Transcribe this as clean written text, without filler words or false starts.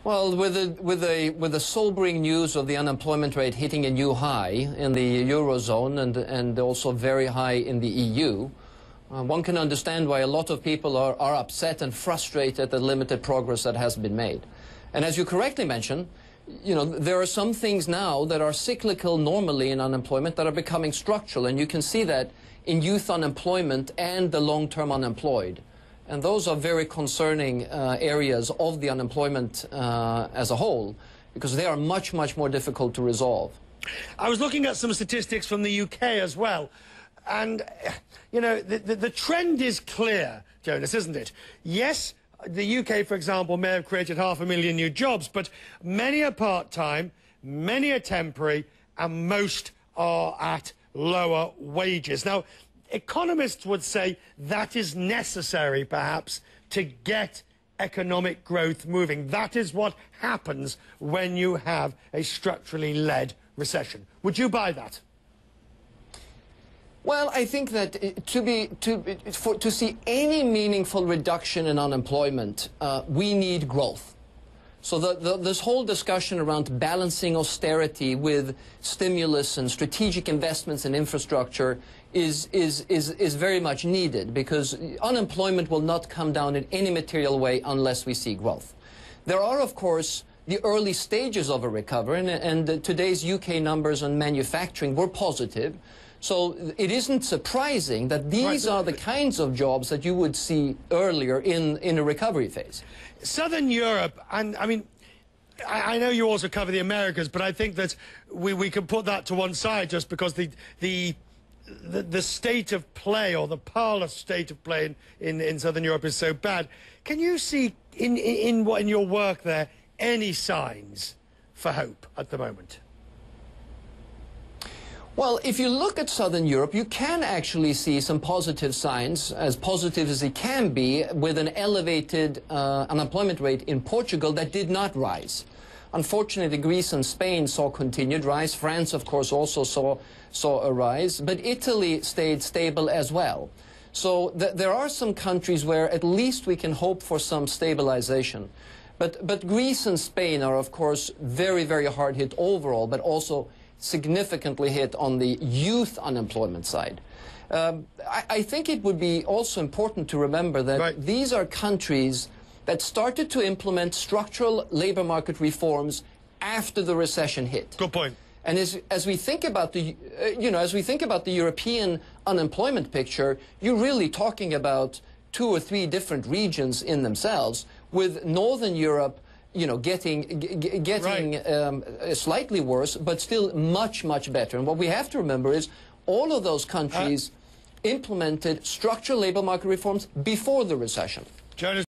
Well, with the sobering news of the unemployment rate hitting a new high in the Eurozone and also very high in the EU, one can understand why a lot of people are upset and frustrated at the limited progress that has been made. And as you correctly mentioned, you know, there are some things now that are cyclical normally in unemployment that are becoming structural, and you can see that in youth unemployment and the long-term unemployed. And those are very concerning areas of the unemployment as a whole, because they are much, much more difficult to resolve. I was looking at some statistics from the UK as well, and, you know, the trend is clear, Jonas, isn't it? Yes, the UK, for example, may have created 500,000 new jobs, but many are part-time, many are temporary, and most are at lower wages. Now, economists would say that is necessary, perhaps, to get economic growth moving. That is what happens when you have a structurally led recession. Would you buy that? Well, I think that to see any meaningful reduction in unemployment, we need growth. So this whole discussion around balancing austerity with stimulus and strategic investments in infrastructure is very much needed, because unemployment will not come down in any material way unless we see growth. There are, of course, the early stages of a recovery, and today's UK numbers on manufacturing were positive. So it isn't surprising that these are the kinds of jobs that you would see earlier in a recovery phase. Southern Europe, and I mean, I know you also cover the Americas, but I think that we can put that to one side just because the state of play, or the parlous state of play in Southern Europe is so bad. Can you see in your work there any signs for hope at the moment? Well, if you look at Southern Europe, you can actually see some positive signs, as positive as it can be, with an elevated unemployment rate in Portugal that did not rise. Unfortunately, Greece and Spain saw continued rise. France, of course, also saw a rise, but Italy stayed stable as well. So there are some countries where at least we can hope for some stabilization. But Greece and Spain are, of course, very, very hard hit overall, but also significantly hit on the youth unemployment side. I think it would be also important to remember that these are countries that started to implement structural labor market reforms after the recession hit. Good point. And as we think about the, as we think about the European unemployment picture, you're really talking about 2 or 3 different regions in themselves, with Northern Europe, you know, getting slightly worse, but still much, much better. And what we have to remember is all of those countries implemented structural labor market reforms before the recession. Jonas